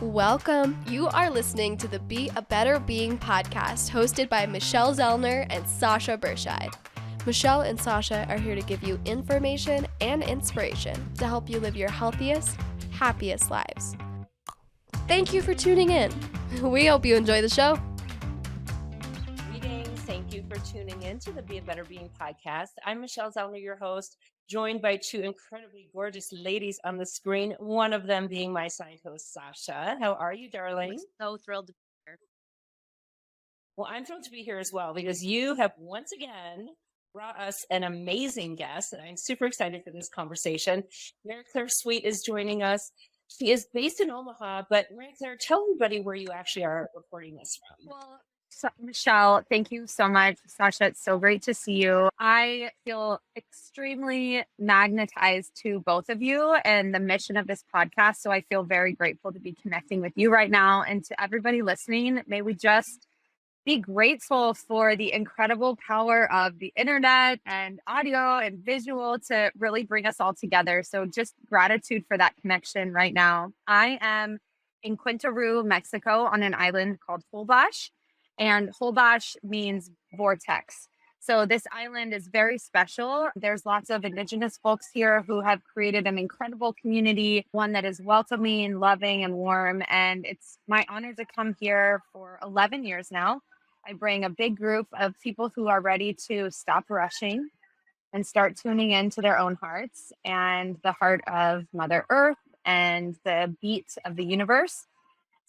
Welcome. You are listening to the Be a Better Being podcast hosted by Michelle Zellner and Sasha Berscheid. Michelle and Sasha are here to give you information and inspiration to help you live your healthiest, happiest lives. Thank you for tuning in. We hope you enjoy the show. Greetings. Thank you for tuning in to the Be a Better Being podcast. I'm Michelle Zellner, your host, joined by two incredibly gorgeous ladies on the screen, one of them being my side host, Sasha. How are you, darling? We're so thrilled to be here. Well, I'm thrilled to be here as well because you have once again brought us an amazing guest, and I'm super excited for this conversation. Mary Clare Sweet is joining us. She is based in Omaha, but Mary Clare, tell everybody where you actually are recording this from. Well, Michelle, thank you so much. Sasha, it's so great to see you. I feel extremely magnetized to both of you and the mission of this podcast. So I feel very grateful to be connecting with you right now. And to everybody listening, may we just be grateful for the incredible power of the internet and audio and visual to really bring us all together. So just gratitude for that connection right now. I am in Quintana Roo, Mexico, on an island called Holbox. And Holbox means vortex. So this island is very special. There's lots of indigenous folks here who have created an incredible community, one that is welcoming, loving, and warm. And it's my honor to come here for 11 years now. I bring a big group of people who are ready to stop rushing and start tuning into their own hearts and the heart of Mother Earth and the beat of the universe.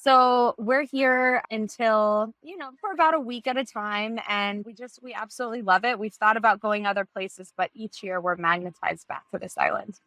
So we're here until, for about a week at a time. And we absolutely love it. We've thought about going other places, but each year we're magnetized back to this island.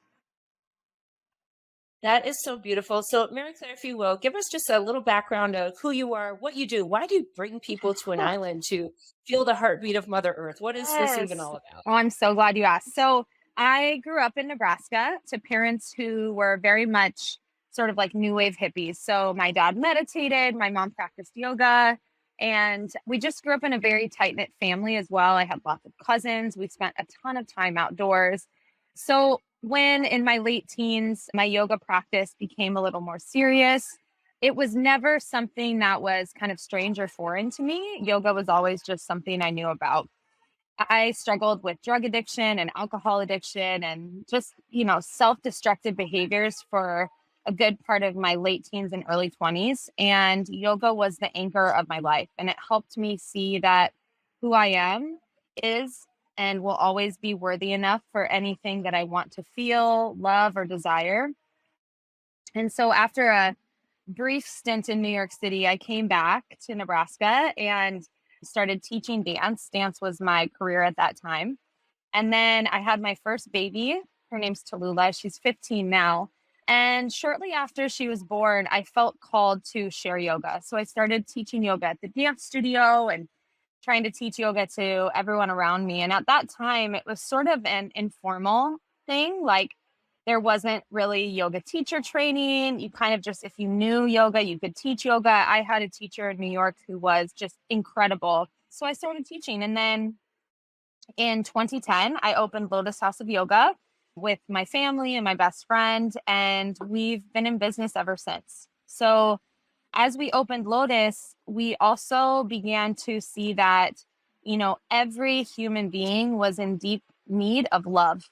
That is so beautiful. So, Mary Clare, if you will, give us just a little background of who you are, what you do. Why do you bring people to an island to feel the heartbeat of Mother Earth? What is this even all about? Oh, I'm so glad you asked. So I grew up in Nebraska to parents who were very much sort of like new wave hippies. So my dad meditated, my mom practiced yoga, and we just grew up in a very tight-knit family as well. I had lots of cousins. We spent a ton of time outdoors. So when in my late teens, my yoga practice became a little more serious, it was never something that was kind of strange or foreign to me. Yoga was always just something I knew about. I struggled with drug addiction and alcohol addiction and just, self-destructive behaviors for a good part of my late teens and early 20s. And yoga was the anchor of my life. And it helped me see that who I am is and will always be worthy enough for anything that I want to feel, love, or desire. And so after a brief stint in New York City, I came back to Nebraska and started teaching dance. Dance was my career at that time. And then I had my first baby. Her name's Tallulah. She's 15 now. And shortly after she was born, I felt called to share yoga. So I started teaching yoga at the dance studio and trying to teach yoga to everyone around me. And at that time, it was sort of an informal thing. Like there wasn't really yoga teacher training. You kind of just, if you knew yoga, you could teach yoga. I had a teacher in New York who was just incredible. So I started teaching. And then in 2010, I opened Lotus House of Yoga with my family and my best friend. And we've been in business ever since. So as we opened Lotus, we also began to see that, every human being was in deep need of love.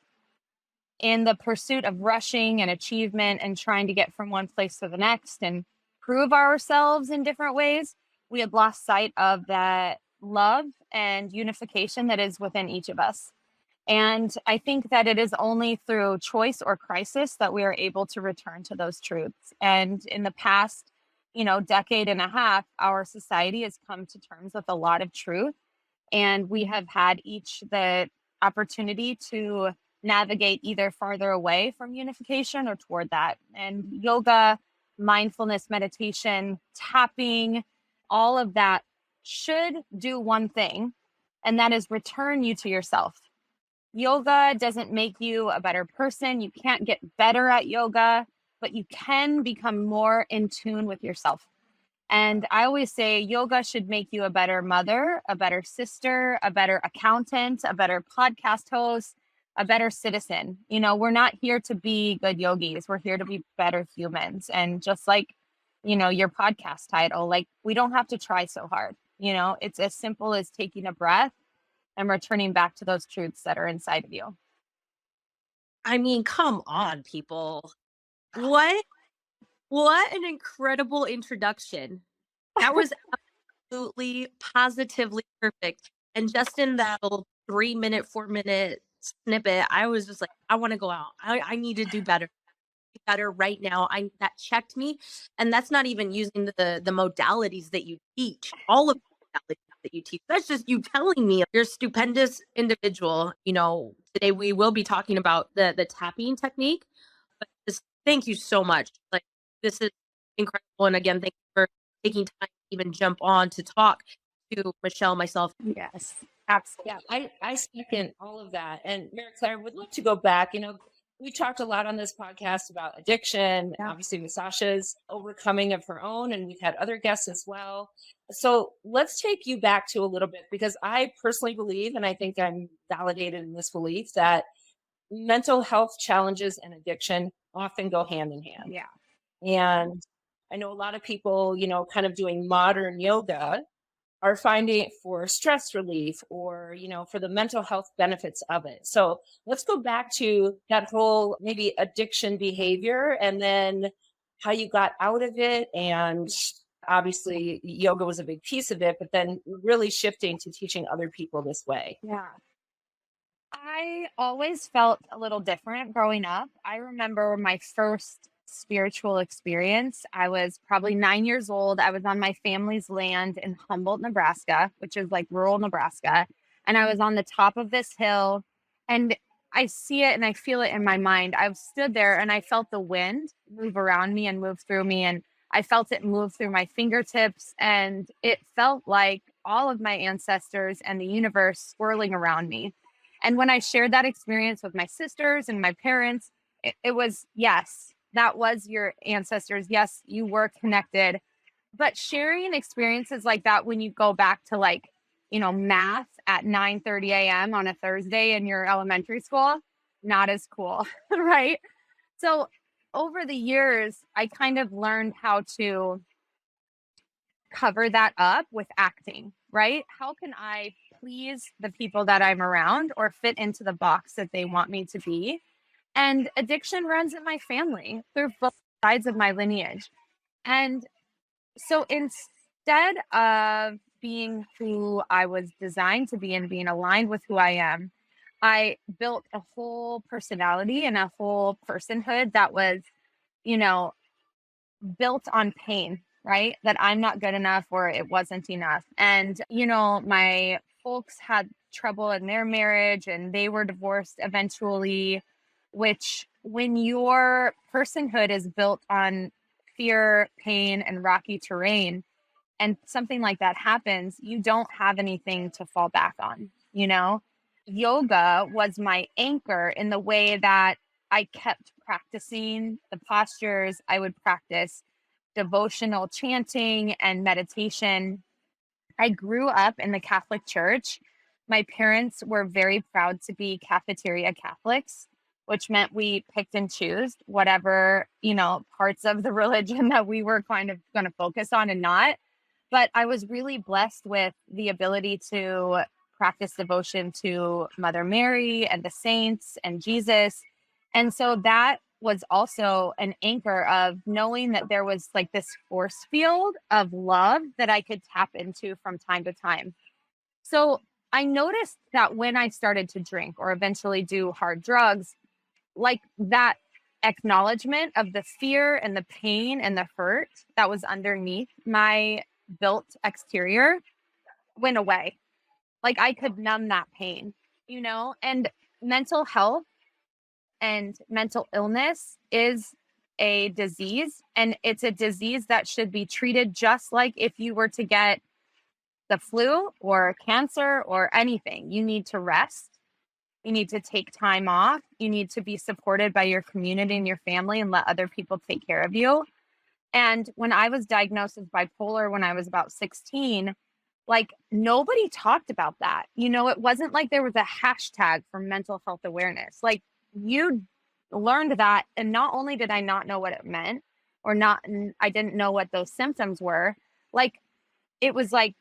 In the pursuit of rushing and achievement and trying to get from one place to the next and prove ourselves in different ways, we had lost sight of that love and unification that is within each of us. And I think that it is only through choice or crisis that we are able to return to those truths. And in the past, decade and a half, our society has come to terms with a lot of truth. And we have had each the opportunity to navigate either farther away from unification or toward that. And yoga, mindfulness, meditation, tapping, all of that should do one thing, and that is return you to yourself. Yoga doesn't make you a better person. You can't get better at yoga, but you can become more in tune with yourself. And I always say yoga should make you a better mother, a better sister, a better accountant, a better podcast host, a better citizen. We're not here to be good yogis. We're here to be better humans. And just like your podcast title. Like, we don't have to try so hard. It's as simple as taking a breath and returning back to those truths that are inside of you. I mean, come on, people. What an incredible introduction. That was absolutely positively perfect. And just in that little 3-minute, 4-minute snippet, I was just like, I want to go out. I need to do better right now. That checked me. And that's not even using the modalities that you teach, all of the modalities that you teach. That's just you telling me you're a stupendous individual. Today we will be talking about the tapping technique. But just thank you so much. Like, this is incredible. And again, thank you for taking time to even jump on to talk to Michelle, myself. Yes, absolutely. Yeah, I second all of that. And Mary Clare, would love to go back. We talked a lot on this podcast about addiction, Yeah. obviously with Sasha's overcoming of her own, and we've had other guests as well. So let's take you back to a little bit, because I personally believe, and I think I'm validated in this belief, that mental health challenges and addiction often go hand in hand. Yeah. And I know a lot of people, kind of doing modern yoga are finding it for stress relief or, for the mental health benefits of it. So let's go back to that whole maybe addiction behavior and then how you got out of it. And obviously yoga was a big piece of it, but then really shifting to teaching other people this way. Yeah. I always felt a little different growing up. I remember my first spiritual experience. I was probably 9 years old. I was on my family's land in Humboldt, Nebraska, which is like rural Nebraska. And I was on the top of this hill, and I see it and I feel it in my mind. I stood there and I felt the wind move around me and move through me. And I felt it move through my fingertips. And it felt like all of my ancestors and the universe swirling around me. And when I shared that experience with my sisters and my parents, it was, yes, that was your ancestors. Yes, you were connected. But sharing experiences like that when you go back to math at 9:30 a.m. on a Thursday in your elementary school, not as cool, right? So over the years, I kind of learned how to cover that up with acting, right? How can I please the people that I'm around or fit into the box that they want me to be? And addiction runs in my family through both sides of my lineage. And so instead of being who I was designed to be and being aligned with who I am, I built a whole personality and a whole personhood that was, built on pain, right? That I'm not good enough or it wasn't enough. And, my folks had trouble in their marriage and they were divorced eventually, which when your personhood is built on fear, pain, and rocky terrain, and something like that happens, you don't have anything to fall back on. Yoga was my anchor in the way that I kept practicing the postures. I would practice devotional chanting and meditation. I grew up in the Catholic Church. My parents were very proud to be cafeteria Catholics, which meant we picked and chose whatever, parts of the religion that we were kind of going to focus on and not. But I was really blessed with the ability to practice devotion to Mother Mary and the saints and Jesus. And so that was also an anchor of knowing that there was like this force field of love that I could tap into from time to time. So I noticed that when I started to drink or eventually do hard drugs, like that acknowledgement of the fear and the pain and the hurt that was underneath my built exterior went away. Like I could numb that pain, and mental health and mental illness is a disease, and it's a disease that should be treated just like if you were to get the flu or cancer or anything. You need to rest. You need to take time off. You need to be supported by your community and your family and let other people take care of you. And when I was diagnosed as bipolar when I was about 16, like nobody talked about that. It wasn't like there was a hashtag for mental health awareness. Like you learned that. And not only did I not know what it meant, or not, and I didn't know what those symptoms were. Like, it was like,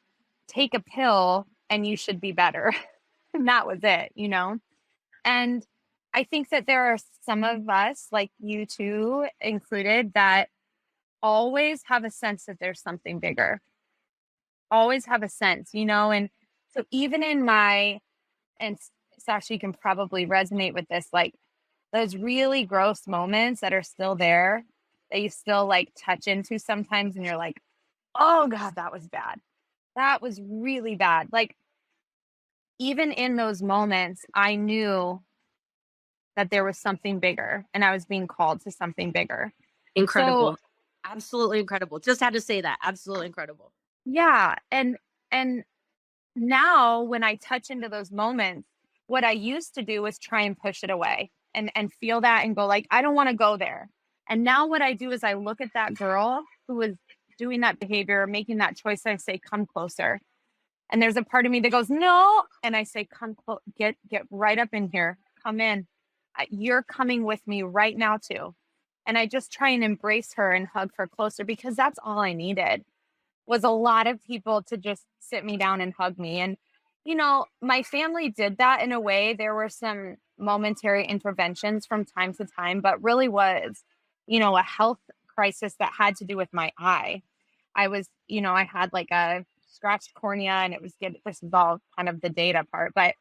take a pill and you should be better. And that was it, you know? And I think that there are some of us, like you two included, that always have a sense that there's something bigger, always have a sense, you know? And so even in my, and Sasha, you can probably resonate with this, like those really gross moments that are still there, that you still like touch into sometimes, and you're like, oh God, that was bad. That was really bad. Like, even in those moments, I knew that there was something bigger and I was being called to something bigger. Incredible. So, Absolutely incredible. Just had to say that. Absolutely incredible. yeah. And now when I touch into those moments, what I used to do was try and push it away and feel that and go like, I don't want to go there. And now what I do is I look at that girl who was doing that behavior, making that choice, and I say, come closer. And there's a part of me that goes, no. And I say, come get right up in here. Come in. You're coming with me right now too. And I just try and embrace her and hug her closer, because that's all I needed, was a lot of people to just sit me down and hug me. And, you know, my family did that in a way. There were some momentary interventions from time to time, but really was, you know, a health crisis that had to do with my eye. I was, you know, I had like a scratched cornea, and it was this is all kind of the data part, but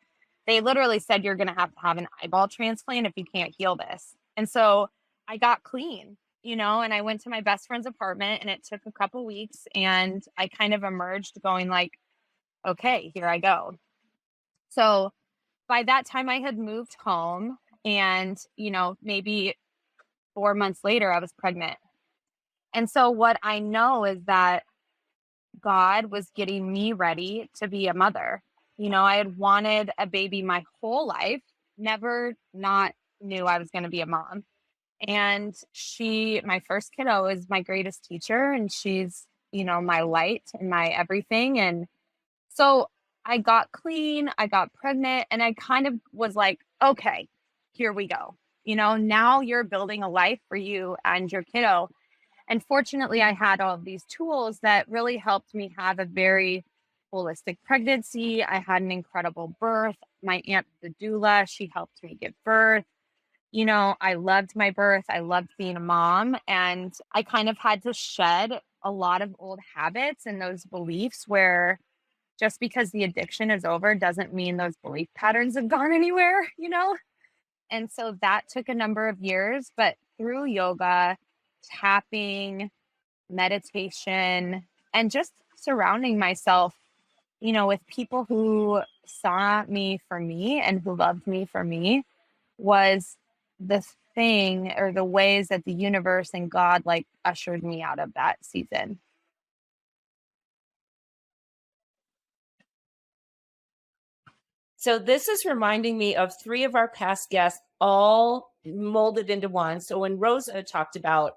they literally said, you're going to have an eyeball transplant if you can't heal this. And so I got clean, you know, and I went to my best friend's apartment, and it took a couple weeks, and I kind of emerged going like, okay, here I go. So by that time I had moved home, and, you know, maybe 4 months later I was pregnant. And so what I know is that God was getting me ready to be a mother. You know, I had wanted a baby my whole life, never not knew I was going to be a mom. And my first kiddo is my greatest teacher, and she's, you know, my light and my everything. And so I got clean, I got pregnant, and I kind of was like, okay, here we go. You know, now you're building a life for you and your kiddo. And fortunately, I had all of these tools that really helped me have a very holistic pregnancy. I had an incredible birth. My aunt, the doula, she helped me give birth. You know, I loved my birth. I loved being a mom. And I kind of had to shed a lot of old habits and those beliefs where just because the addiction is over doesn't mean those belief patterns have gone anywhere, you know? And so that took a number of years, but through yoga, tapping, meditation, and just surrounding myself, you know, with people who saw me for me and who loved me for me, was the thing, or the ways that the universe and God like ushered me out of that season. So this is reminding me of three of our past guests, all molded into one. So when Rosa talked about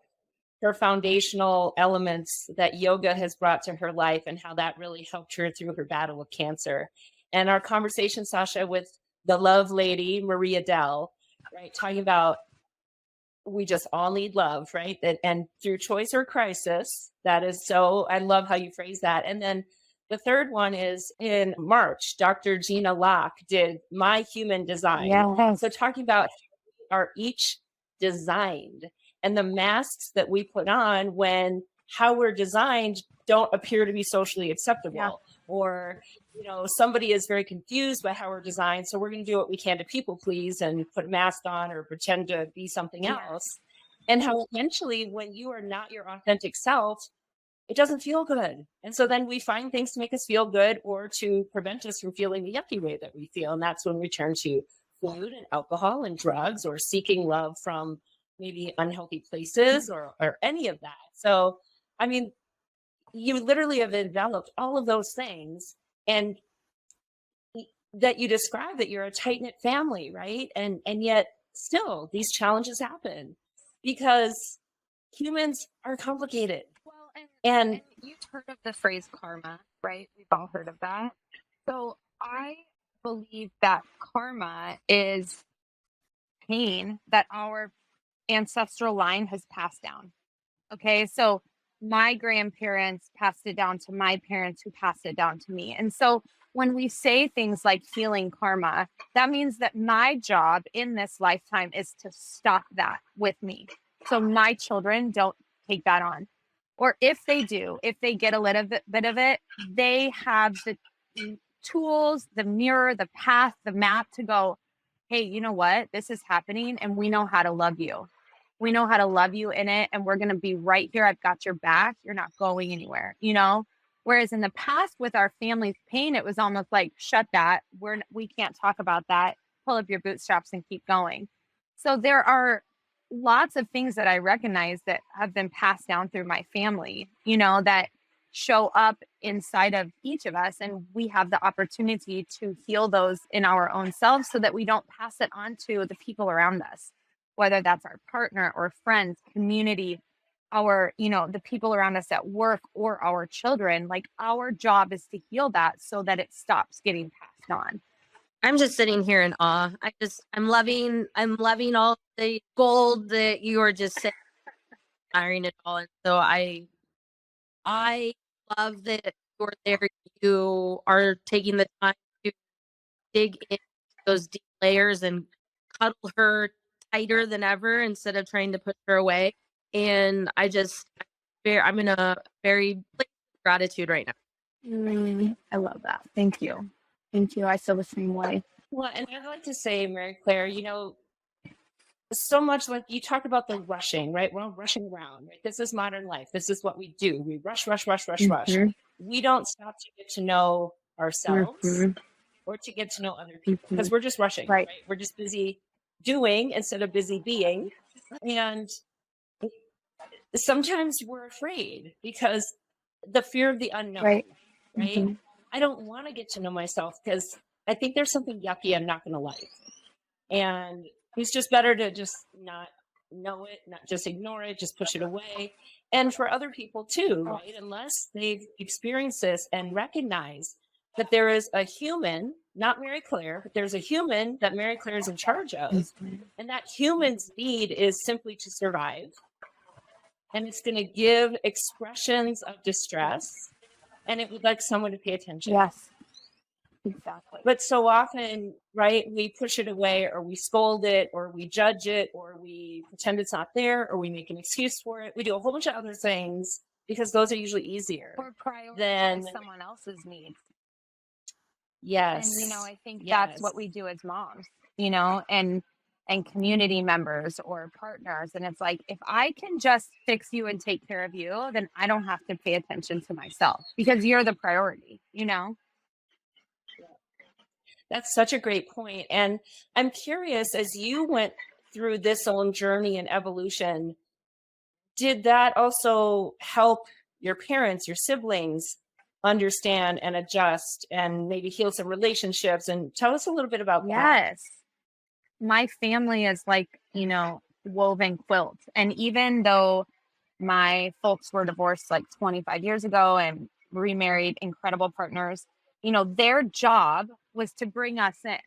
her foundational elements that yoga has brought to her life and how that really helped her through her battle with cancer. And our conversation, Sasha, with the love lady, Maria Dell, right, talking about we just all need love, right? And through choice or crisis, that is so, I love how you phrase that. And then the third one is in March, Dr. Gina Locke did My Human Design. Yes. So talking about how we are each designed, and the masks that we put on when how we're designed don't appear to be socially acceptable. Yeah. Or, you know, somebody is very confused by how we're designed, so we're going to do what we can to people please and put a mask on or pretend to be something else. And how eventually when you are not your authentic self, it doesn't feel good. And so then we find things to make us feel good or to prevent us from feeling the yucky way that we feel. And that's when we turn to food and alcohol and drugs, or seeking love from maybe unhealthy places, or any of that. So, I mean, you literally have enveloped all of those things, and that you describe that you're a tight-knit family, right? And yet still these challenges happen because humans are complicated. Well, And and you've heard of the phrase karma, right? We've all heard of that. So I believe that karma is pain that our ancestral line has passed down. Okay. So my grandparents passed it down to my parents, who passed it down to me. And so when we say things like healing karma, that means that my job in this lifetime is to stop that with me. So my children don't take that on. Or if they do, if they get a little bit of it, they have the tools, the mirror, the path, the map to go, hey, you know what? This is happening and we know how to love you. We know how to love you in it, and we're going to be right here. I've got your back. You're not going anywhere, you know? Whereas in the past with our family's pain, it was almost like, shut that. We can't talk about that. Pull up your bootstraps and keep going. So there are lots of things that I recognize that have been passed down through my family, you know, that show up inside of each of us. And we have the opportunity to heal those in our own selves so that we don't pass it on to the people around us, whether that's our partner or friends, community, our, you know, the people around us at work or our children. Like, our job is to heal that so that it stops getting passed on. I'm just sitting here in awe. I'm loving all the gold that you are just saying, admiring it all. And so I love that you're there. You are taking the time to dig into those deep layers and cuddle her tighter than ever instead of trying to push her away. And I'm in a very place of gratitude right now. I love that. Thank you. Thank you. I feel the same way. Well, and I'd like to say, Mary Clare, you know, so much like you talk about the rushing, right? We're all rushing around, right? This is modern life. This is what we do. We rush, rush, rush, rush, rush. We don't stop to get to know ourselves or to get to know other people because we're just rushing, right? We're just busy doing instead of busy being. And sometimes we're afraid because the fear of the unknown, right? I don't want to get to know myself because I think there's something yucky I'm not going to like. And it's just better to just not know it, not just ignore it, just push it away. And for other people too, right? Unless they've experienced this and recognize that there is a human, not Mary Clare, but there's a human that Mary Clare is in charge of. And that human's need is simply to survive. And it's going to give expressions of distress. And it would like someone to pay attention. Yes. Exactly. But so often, right, we push it away, or we scold it, or we judge it, or we pretend it's not there, or we make an excuse for it. We do a whole bunch of other things because those are usually easier or prioritize than someone else's needs. Yes. And, you know, I think that's what we do as moms, you know, and community members or partners. And it's like, if I can just fix you and take care of you, then I don't have to pay attention to myself because you're the priority, you know? That's such a great point. And I'm curious, as you went through this own journey and evolution, did that also help your parents, your siblings understand and adjust and maybe heal some relationships? And tell us a little bit about that. Yes. My family is like, you know, woven quilt. And even though my folks were divorced like 25 years ago and remarried, incredible partners, you know, their job was to bring us in.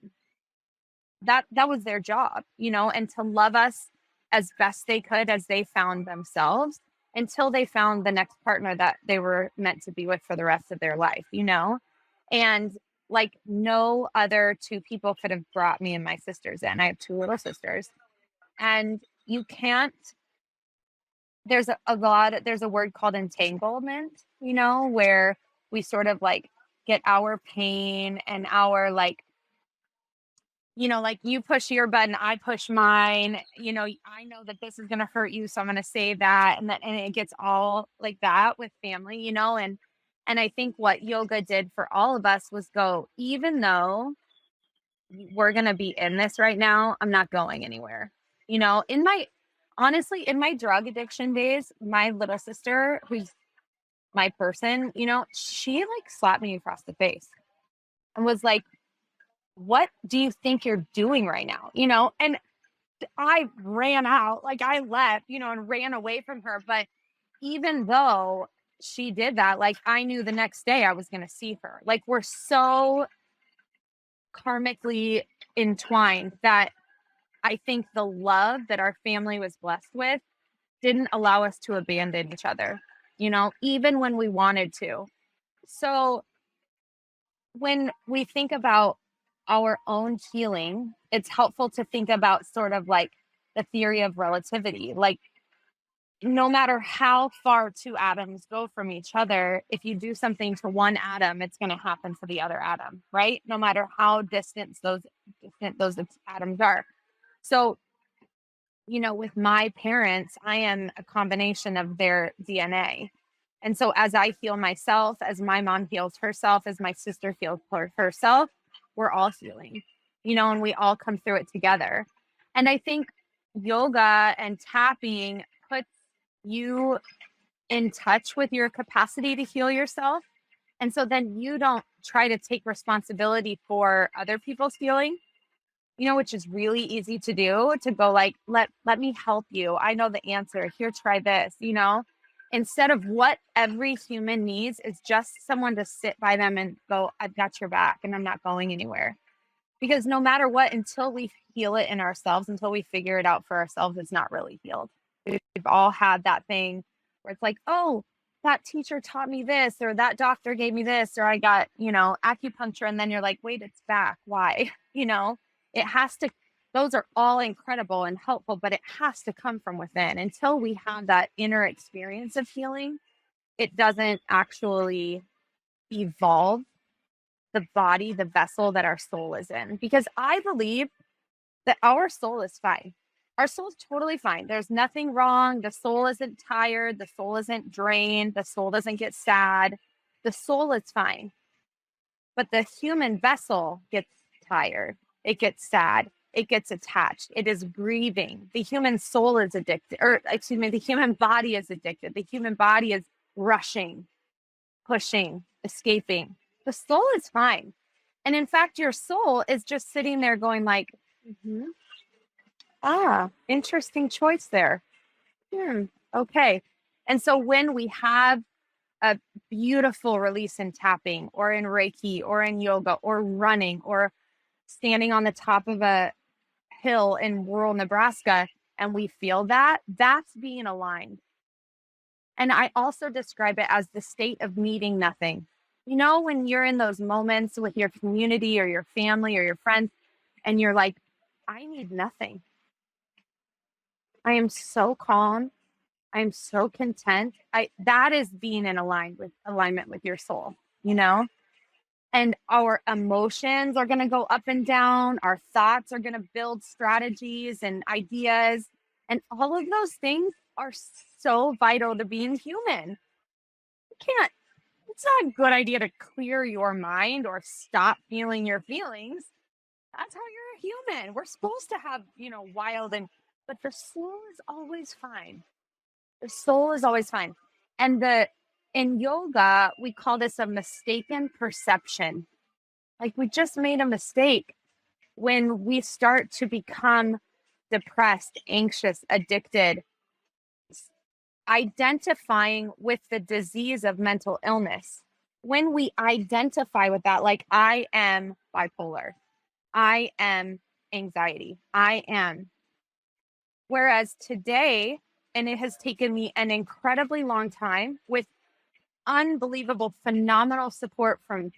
That was their job, you know, and to love us as best they could as they found themselves until they found the next partner that they were meant to be with for the rest of their life, you know? And like no other two people could have brought me and my sisters in. I have two little sisters. And you can't, there's a word called entanglement, you know, where we sort of like get our pain and our like, you know, like you push your button, I push mine, you know, I know that this is going to hurt you. So I'm going to say that. And it gets all like that with family, you know, and I think what yoga did for all of us was go, even though we're going to be in this right now, I'm not going anywhere. You know, honestly, in my drug addiction days, my little sister, who's my person, you know, she like slapped me across the face and was like, what do you think you're doing right now? You know, and I ran out, like I left, you know, and ran away from her. But even though she did that, like I knew the next day I was going to see her. Like we're so karmically entwined that I think the love that our family was blessed with didn't allow us to abandon each other, even when we wanted to. So when we think about our own healing, it's helpful to think about sort of like the theory of relativity. Like, no matter how far two atoms go from each other, if you do something to one atom, it's going to happen to the other atom, right? No matter how distant those atoms are. So, with my parents, I am a combination of their DNA. And so as I heal myself, as my mom heals herself, as my sister heals herself, we're all healing, and we all come through it together. And I think yoga and tapping puts you in touch with your capacity to heal yourself. And so then you don't try to take responsibility for other people's healing, which is really easy to do, to go like, let me help you. I know the answer. Here, try this, instead of what every human needs is just someone to sit by them and go, I've got your back and I'm not going anywhere. Because no matter what, until we heal it in ourselves, until we figure it out for ourselves, it's not really healed. We've all had that thing where it's like, oh, that teacher taught me this, or that doctor gave me this, or I got, acupuncture. And then you're like, wait, it's back. Why? It has to, those are all incredible and helpful, but it has to come from within. Until we have that inner experience of healing, it doesn't actually evolve the body, the vessel that our soul is in. Because I believe that our soul is fine. Our soul is totally fine. There's nothing wrong. The soul isn't tired. The soul isn't drained. The soul doesn't get sad. The soul is fine. But the human vessel gets tired. It gets sad. It gets attached. It is grieving. The human soul is addicted, the human body is addicted. The human body is rushing, pushing, escaping. The soul is fine. And in fact, your soul is just sitting there going like, interesting choice there. Okay. And so when we have a beautiful release in tapping or in Reiki or in yoga or running or standing on the top of a hill in rural Nebraska, and we feel that, that's being aligned. And I also describe it as the state of needing nothing. When you're in those moments with your community or your family or your friends, and you're like, I need nothing. I am so calm. I'm so content. That is being in alignment with your soul, and our emotions are going to go up and down. Our thoughts are going to build strategies and ideas. And all of those things are so vital to being human. It's not a good idea to clear your mind or stop feeling your feelings. That's how you're a human. We're supposed to have, but the soul is always fine. The soul is always fine. And in yoga, we call this a mistaken perception. Like, we just made a mistake when we start to become depressed, anxious, addicted, identifying with the disease of mental illness. When we identify with that, like, I am bipolar, I am anxiety, I am. Whereas today, and it has taken me an incredibly long time with unbelievable, phenomenal support from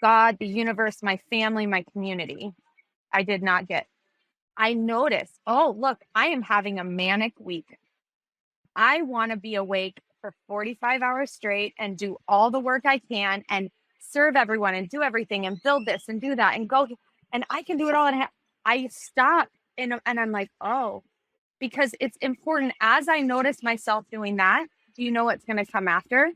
God, the universe, my family, my community, I noticed, oh, look, I am having a manic week. I want to be awake for 45 hours straight and do all the work I can and serve everyone and do everything and build this and do that and go, and I can do it all. And I stop and I'm like, oh, because it's important. As I notice myself doing that, do you know what's going to come after?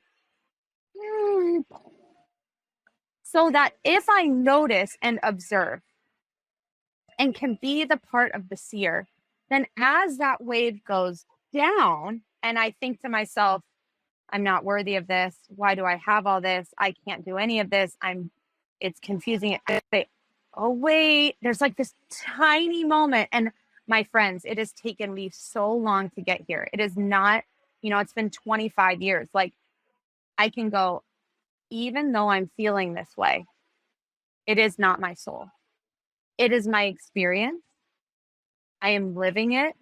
So that if I notice and observe and can be the part of the seer, then as that wave goes down and I think to myself, I'm not worthy of this. Why do I have all this? I can't do any of this. It's confusing. I say, oh, wait, there's like this tiny moment. And my friends, it has taken me so long to get here. It is not, it's been 25 years. Like, I can go, even though I'm feeling this way, it is not my soul. It is my experience. I am living it,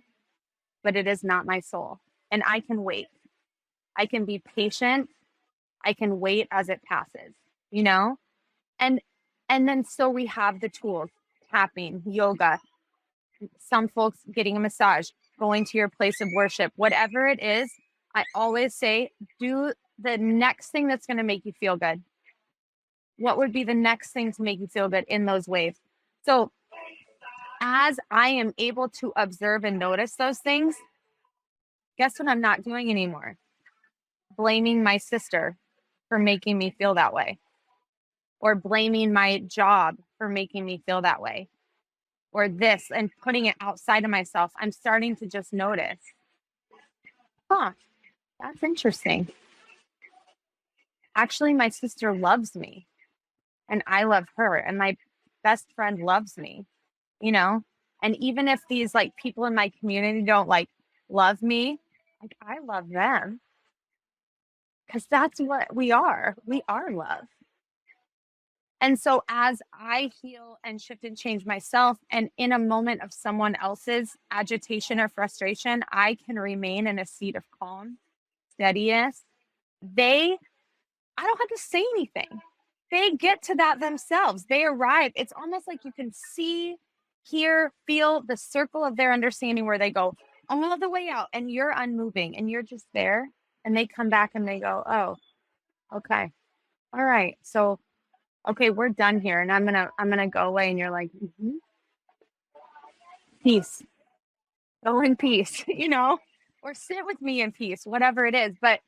but it is not my soul. and I can wait. I can be patient. I can wait as it passes, you know? And then so we have the tools, tapping, yoga, some folks getting a massage, going to your place of worship, whatever it is. I always say, do the next thing that's going to make you feel good. What would be the next thing to make you feel good in those ways? So as I am able to observe and notice those things, guess what I'm not doing anymore? Blaming my sister for making me feel that way, or blaming my job for making me feel that way, or this, and putting it outside of myself. I'm starting to just notice, that's interesting. Actually, my sister loves me and I love her, and my best friend loves me, you know? And even if these like people in my community don't like love me, like I love them, because that's what we are. We are love. And so as I heal and shift and change myself, and in a moment of someone else's agitation or frustration, I can remain in a seat of calm, steadiness. I don't have to say anything. They get to that themselves. They arrive. It's almost like you can see, hear, feel the circle of their understanding where they go all the way out and you're unmoving and you're just there. And they come back and they go, oh, okay. All right. So, okay, we're done here. And I'm going to go away. And you're like, peace, go in peace, or sit with me in peace, whatever it is. But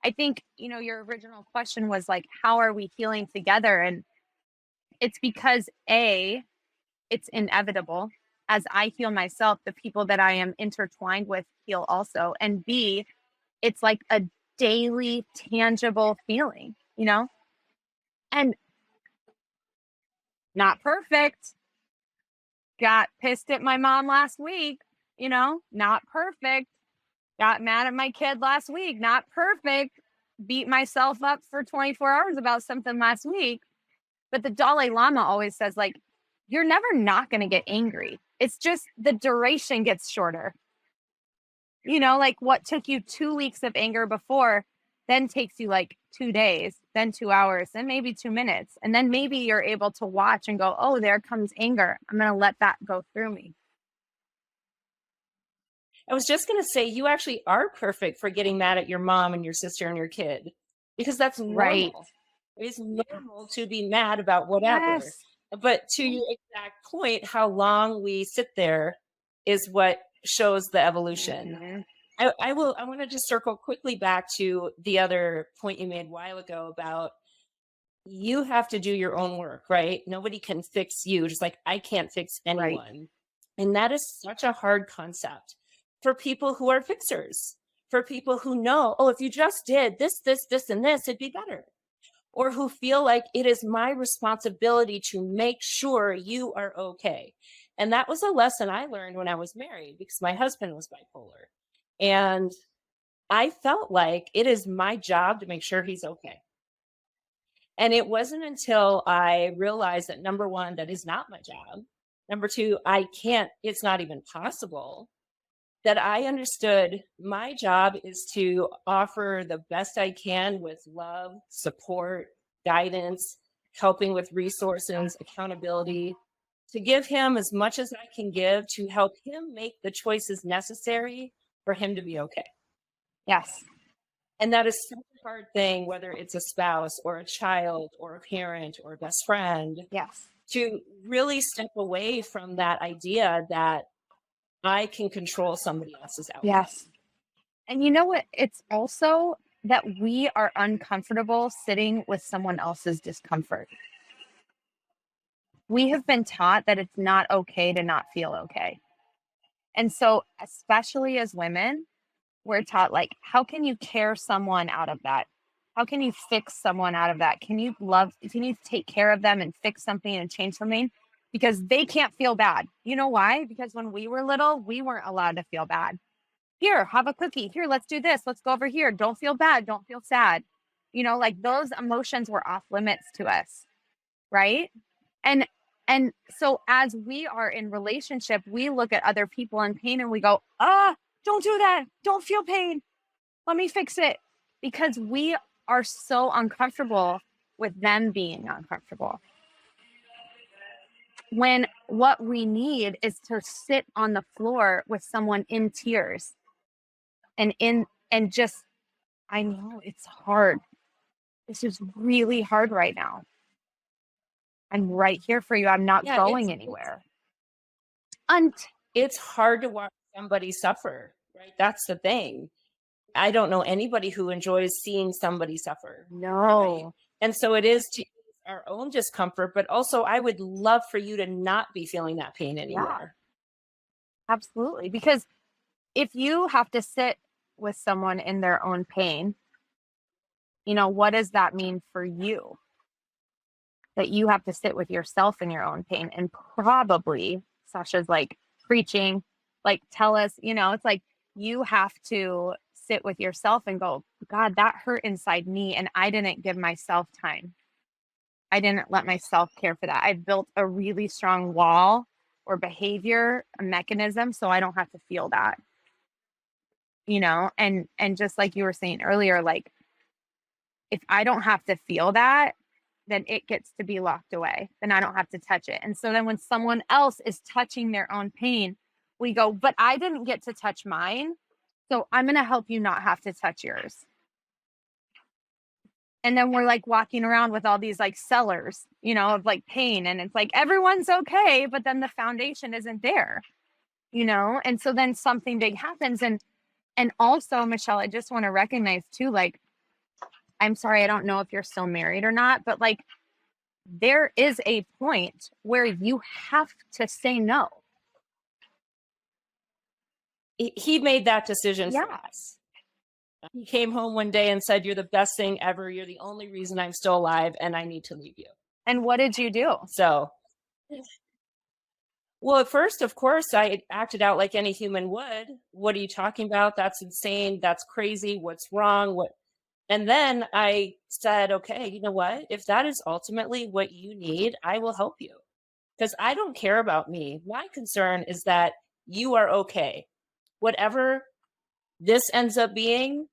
I think, your original question was like, how are we healing together? And it's because it's inevitable. As I heal myself, the people that I am intertwined with heal also. And B, it's like a daily tangible feeling, and not perfect. Got pissed at my mom last week, not perfect. Got mad at my kid last week, not perfect. Beat myself up for 24 hours about something last week. But the Dalai Lama always says, like, you're never not going to get angry. It's just the duration gets shorter. Like what took you 2 weeks of anger before then takes you like 2 days, then 2 hours, then maybe 2 minutes. And then maybe you're able to watch and go, oh, there comes anger. I'm going to let that go through me. I was just going to say, you actually are perfect for getting mad at your mom and your sister and your kid, because that's normal. Right. It's normal to be mad about whatever. Yes. But to your exact point, how long we sit there is what shows the evolution. Mm-hmm. I want to just circle quickly back to the other point you made a while ago about you have to do your own work, right? Nobody can fix you, just like I can't fix anyone. Right. And that is such a hard concept for people who are fixers, for people who know, oh, if you just did this, and this, it'd be better. Or who feel like it is my responsibility to make sure you are okay. And that was a lesson I learned when I was married, because my husband was bipolar. And I felt like it is my job to make sure he's okay. And it wasn't until I realized that, number one, that is not my job. Number two, it's not even possible, that I understood my job is to offer the best I can with love, support, guidance, helping with resources, accountability, to give him as much as I can give to help him make the choices necessary for him to be okay. Yes. And that is such a hard thing, whether it's a spouse or a child or a parent or a best friend. Yes. To really step away from that idea that I can control somebody else's outcome. Yes. And you know what? It's also that we are uncomfortable sitting with someone else's discomfort. We have been taught that it's not okay to not feel okay. And so, especially as women, we're taught, like, how can you care someone out of that? How can you fix someone out of that? Can you take care of them and fix something and change something? Because they can't feel bad. You know why? Because when we were little, we weren't allowed to feel bad. Here, have a cookie. Here, let's do this. Let's go over here. Don't feel bad. Don't feel sad. Like those emotions were off limits to us. Right. And so as we are in relationship, we look at other people in pain and we go, don't do that. Don't feel pain. Let me fix it. Because we are so uncomfortable with them being uncomfortable. When what we need is to sit on the floor with someone in tears and just, I know it's hard. This is really hard right now. I'm right here for you. I'm not going anywhere. It's hard to watch somebody suffer, right? That's the thing. I don't know anybody who enjoys seeing somebody suffer. No. Right? And so it is to use our own discomfort, but also I would love for you to not be feeling that pain anymore. Yeah, absolutely. Because if you have to sit with someone in their own pain, what does that mean for you? That you have to sit with yourself in your own pain. And probably Sasha's like preaching, like, tell us, it's like you have to sit with yourself and go, God, that hurt inside me. And I didn't give myself time. I didn't let myself care for that. I built a really strong wall or behavior, a mechanism, so I don't have to feel that. And just like you were saying earlier, like, if I don't have to feel that, then it gets to be locked away. Then I don't have to touch it. And so then when someone else is touching their own pain, we go, but I didn't get to touch mine. So I'm going to help you not have to touch yours. And then we're like walking around with all these like sellers, of like pain. And it's like, everyone's okay, but then the foundation isn't there, And so then something big happens. And also, Michelle, I just want to recognize too, like, I'm sorry, I don't know if you're still married or not, but like, there is a point where you have to say no. He made that decision for Yeah. us. He came home one day and said, you're the best thing ever. You're the only reason I'm still alive and I need to leave you. And what did you do? So, well, at first, of course, I acted out like any human would. What are you talking about? That's insane. That's crazy. What's wrong? And then I said, okay, you know what? If that is ultimately what you need, I will help you. Because I don't care about me. My concern is that you are okay. Whatever this ends up being,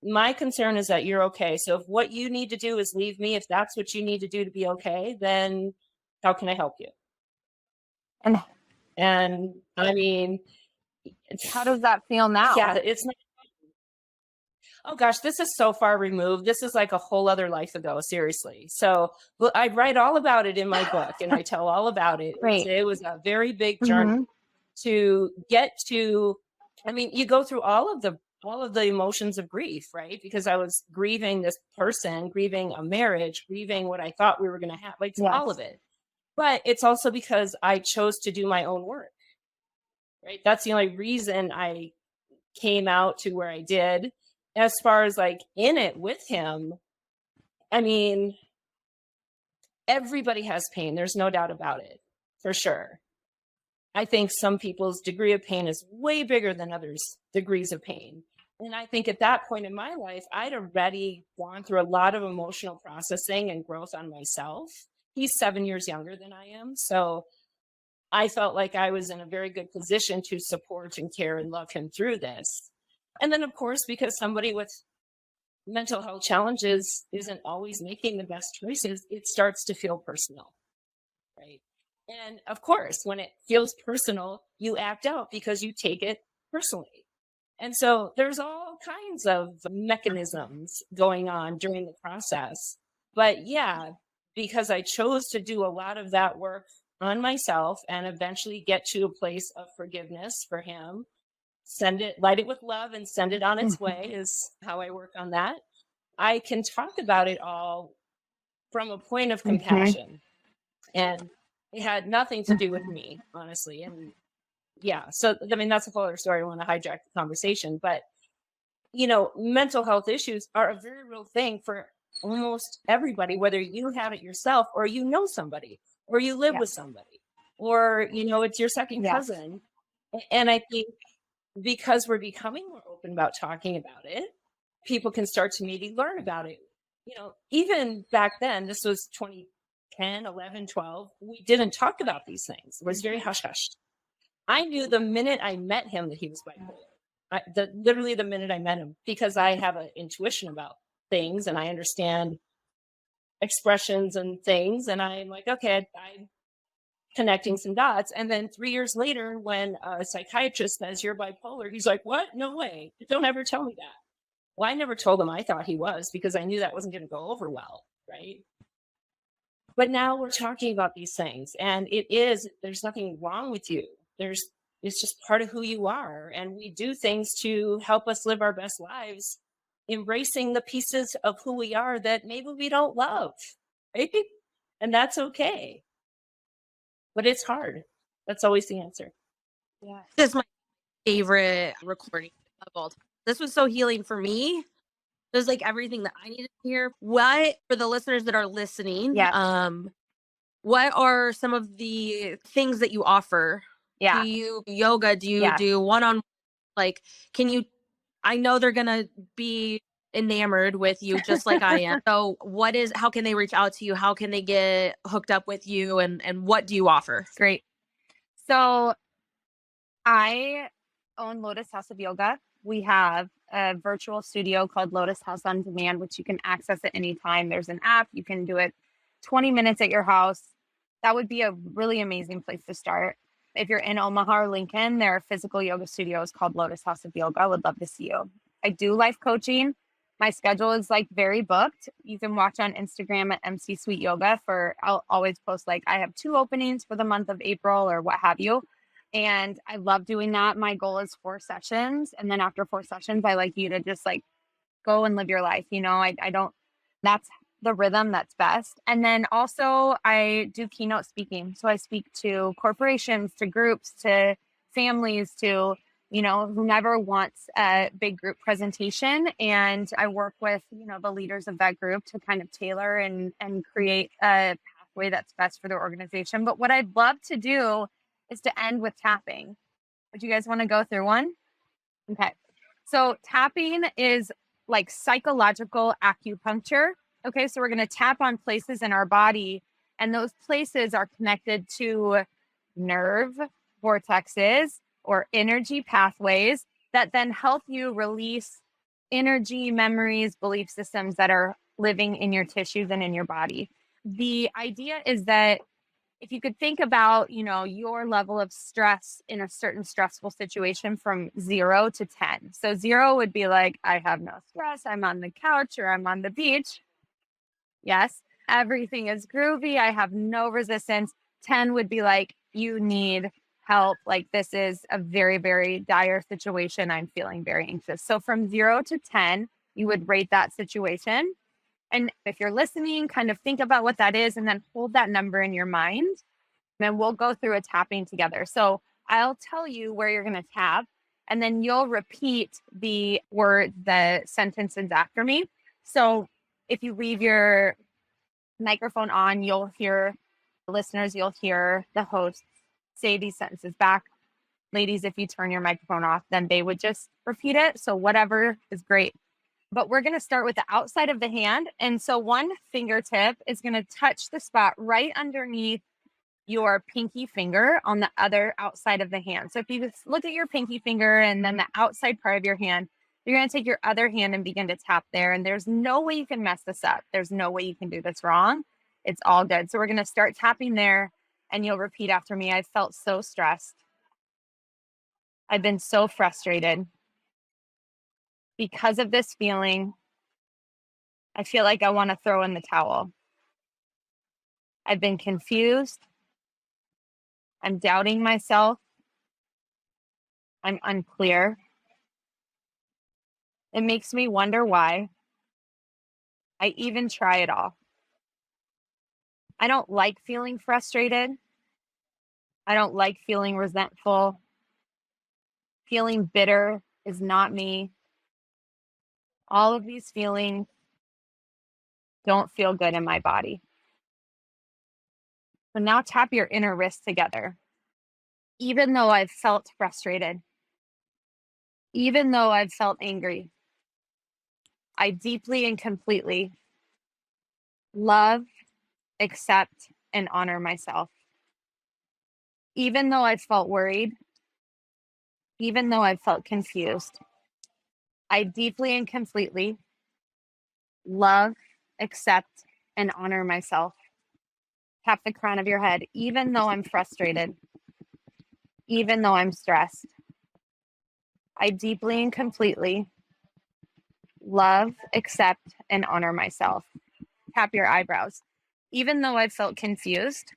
my concern is that you're okay. So if what you need to do is leave me, if that's what you need to do to be okay, then how can I help you? And I mean, how does that feel now? Yeah, it's not. Oh gosh, this is so far removed. This is like a whole other life ago, seriously. So I write all about it in my book and I tell all about it. Right. It was a very big journey to get to. I mean, you go through all of the emotions of grief, right? Because I was grieving this person, grieving a marriage, grieving what I thought we were going to have, like all of it. But it's also because I chose to do my own work, right? That's the only reason I came out to where I did. As far as like in it with him, I mean, everybody has pain. There's no doubt about it, for sure. I think some people's degree of pain is way bigger than others' degrees of pain. And I think at that point in my life, I'd already gone through a lot of emotional processing and growth on myself. He's 7 years younger than I am. So I felt like I was in a very good position to support and care and love him through this. And then, of course, because somebody with mental health challenges isn't always making the best choices, it starts to feel personal, right? And of course, when it feels personal, you act out because you take it personally. And so there's all kinds of mechanisms going on during the process. But yeah, because I chose to do a lot of that work on myself and eventually get to a place of forgiveness for him, light it with love and send it on its way is how I work on that. I can talk about it all from a point of compassion. And it had nothing to do with me, honestly. And yeah, so I mean, that's a whole other story. I want to hijack the conversation, but mental health issues are a very real thing for almost everybody, whether you have it yourself or somebody, or you live with somebody, or it's your second cousin. And I think because we're becoming more open about talking about it, people can start to maybe learn about it. Even back then, this was 2010, 11, 12, we didn't talk about these things. It was very hush-hush. I knew the minute I met him that he was bipolar. Literally the minute I met him, because I have an intuition about things and I understand expressions and things. And I'm like, okay, I'm connecting some dots. And then 3 years later, when a psychiatrist says you're bipolar, he's like, what? No way. Don't ever tell me that. Well, I never told him I thought he was, because I knew that wasn't going to go over well. Right. But now we're talking about these things, and there's nothing wrong with you. It's just part of who you are. And we do things to help us live our best lives, embracing the pieces of who we are that maybe we don't love. Right? And that's okay. But it's hard. That's always the answer. Yes. This is my favorite recording of all time. This was so healing for me. It was like everything that I needed to hear. What, for the listeners that are listening, Yes. what are some of the things that you offer? Yeah. Do you do yoga? Do you Yes. do one-on-one? Like, I know they're going to be enamored with you just like I am. So how can they reach out to you? How can they get hooked up with you? And what do you offer? Great. So I own Lotus House of Yoga. We have a virtual studio called Lotus House on Demand, which you can access at any time. There's an app. You can do it 20 minutes at your house. That would be a really amazing place to start. If you're in Omaha or Lincoln, there are physical yoga studios called Lotus House of Yoga. I would love to see you. I do life coaching. My schedule is like very booked. You can watch on Instagram at MC Sweet Yoga I'll always post like I have 2 openings for the month of April or what have you. And I love doing that. My goal is 4 sessions. And then after 4 sessions, I like you to just like go and live your life. I don't, that's the rhythm that's best. And then also I do keynote speaking. So I speak to corporations, to groups, to families, to, whomever wants a big group presentation. And I work with, the leaders of that group to kind of tailor and create a pathway that's best for their organization. But what I'd love to do is to end with tapping. Would you guys want to go through one? Okay. So tapping is like psychological acupuncture. Okay. So we're going to tap on places in our body, and those places are connected to nerve vortexes or energy pathways that then help you release energy, memories, belief systems that are living in your tissues and in your body. The idea is that if you could think about, your level of stress in a certain stressful situation from 0 to 10. So 0 would be like, I have no stress. I'm on the couch or I'm on the beach. Yes. Everything is groovy. I have no resistance. 10 would be like, you need help. Like this is a very, very dire situation. I'm feeling very anxious. So from 0 to 10, you would rate that situation. And if you're listening, kind of think about what that is and then hold that number in your mind. And we'll go through a tapping together. So I'll tell you where you're going to tap, and then you'll repeat the sentences after me. So if you leave your microphone on, you'll hear you'll hear the host say these sentences back. Ladies, if you turn your microphone off, then they would just repeat it. So whatever is great. But we're going to start with the outside of the hand. And so one fingertip is going to touch the spot right underneath your pinky finger on the other outside of the hand. So if you just look at your pinky finger and then the outside part of your hand, you're going to take your other hand and begin to tap there. And there's no way you can mess this up. There's no way you can do this wrong. It's all good. So we're going to start tapping there, and you'll repeat after me. I felt so stressed. I've been so frustrated. Because of this feeling, I feel like I want to throw in the towel. I've been confused. I'm doubting myself. I'm unclear. It makes me wonder why I even try it all. I don't like feeling frustrated. I don't like feeling resentful. Feeling bitter is not me. All of these feelings don't feel good in my body. So now tap your inner wrists together. Even though I've felt frustrated, even though I've felt angry, I deeply and completely love, accept, and honor myself. Even though I've felt worried, even though I've felt confused. I deeply and completely love, accept, and honor myself. Tap the crown of your head, even though I'm frustrated, even though I'm stressed. I deeply and completely love, accept, and honor myself. Tap your eyebrows, even though I've felt confused.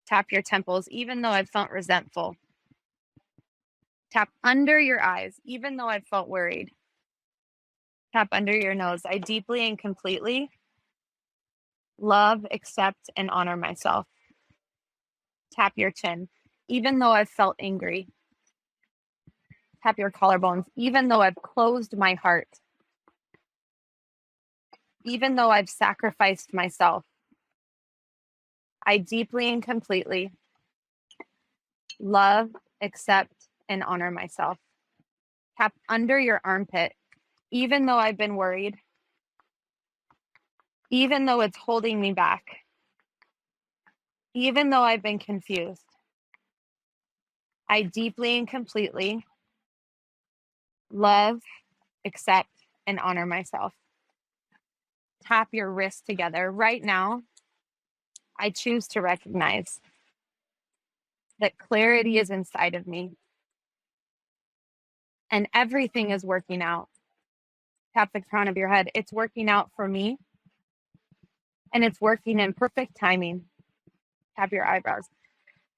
Tap your temples, even though I've felt resentful. Tap under your eyes, even though I've felt worried. Tap under your nose. I deeply and completely love, accept, and honor myself. Tap your chin, even though I've felt angry. Tap your collarbones, even though I've closed my heart. Even though I've sacrificed myself. I deeply and completely love, accept, and honor myself. Tap under your armpit, even though I've been worried, even though it's holding me back, even though I've been confused. I deeply and completely love, accept, and honor myself. Tap your wrists together. Right now, I choose to recognize that clarity is inside of me and everything is working out. Tap the crown of your head. It's working out for me and it's working in perfect timing. Tap your eyebrows.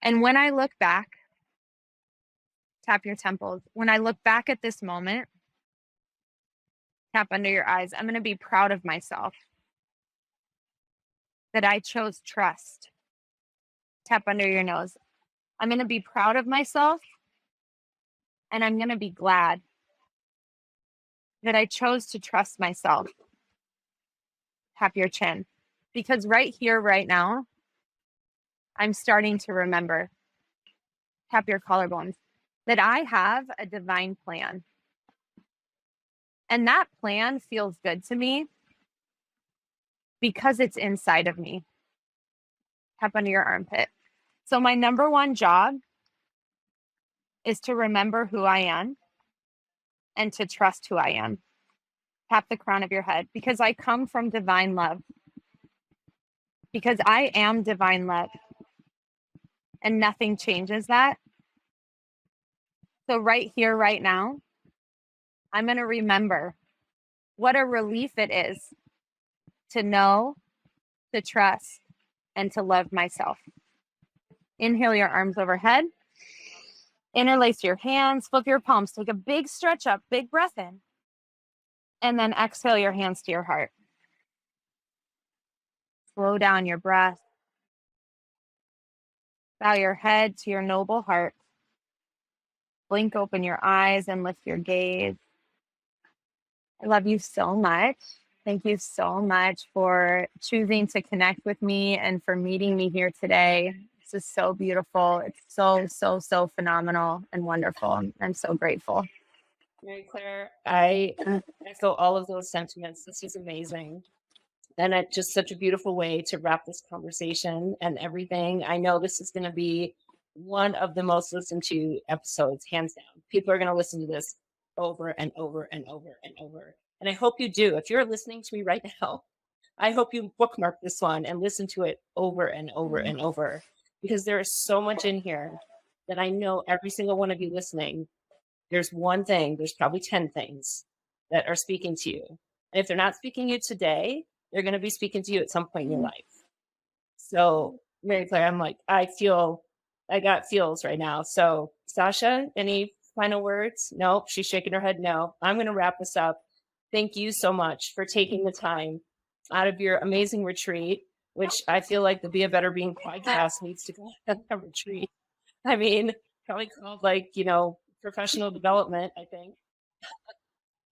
And when I look back, tap your temples. When I look back at this moment, tap under your eyes. I'm going to be proud of myself that I chose trust. Tap under your nose. I'm going to be proud of myself and I'm going to be glad that I chose to trust myself. Tap your chin. Because right here, right now, I'm starting to remember. Tap your collarbones. That I have a divine plan. And that plan feels good to me because it's inside of me. Tap under your armpit. So my number one job is to remember who I am and to trust who I am. Tap the crown of your head because I come from divine love. Because I am divine love. And nothing changes that. So right here, right now, I'm going to remember what a relief it is to know, to trust, and to love myself. Inhale your arms overhead. Interlace your hands, flip your palms, take a big stretch up, big breath in. And then exhale your hands to your heart. Slow down your breath. Bow your head to your noble heart. Blink open your eyes and lift your gaze. I love you so much. Thank you so much for choosing to connect with me and for meeting me here today. This is so beautiful. It's so phenomenal and wonderful. I'm so grateful. Mary Clare, I echo all of those sentiments. This is amazing. And it's just such a beautiful way to wrap this conversation and everything. I know this is going to be one of the most listened to episodes, hands down. People are going to listen to this over and over and over and over. And I hope you do. If you're listening to me right now, I hope you bookmark this one and listen to it over and over and over, because there is so much in here that I know every single one of you listening, there's one thing, there's probably 10 things that are speaking to you. And if they're not speaking to you today, they're going to be speaking to you at some point in your life. So, Mary Clare, I got feels right now. So, Sasha, any final words? No, she's shaking her head. No, I'm going to wrap this up. Thank you so much for taking the time out of your amazing retreat, which I feel like the Be a Better Being podcast needs to go on a retreat. I mean, probably called professional development, I think.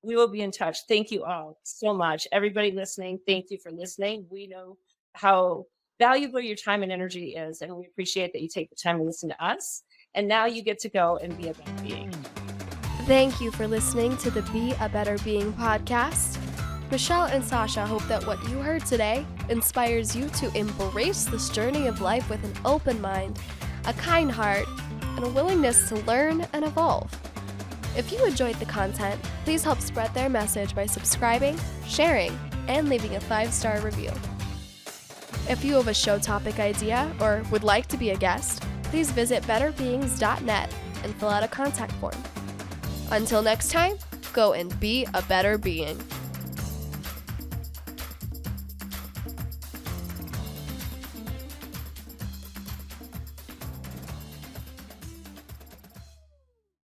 We will be in touch. Thank you all so much. Everybody listening, thank you for listening. We know how valuable your time and energy is, and we appreciate that you take the time to listen to us. And now you get to go and be a better being. Thank you for listening to the Be a Better Being podcast. Michelle and Sasha hope that what you heard today inspires you to embrace this journey of life with an open mind, a kind heart, and a willingness to learn and evolve. If you enjoyed the content, please help spread their message by subscribing, sharing, and leaving a 5-star review. If you have a show topic idea or would like to be a guest, please visit betterbeings.net and fill out a contact form. Until next time, go and be a better being.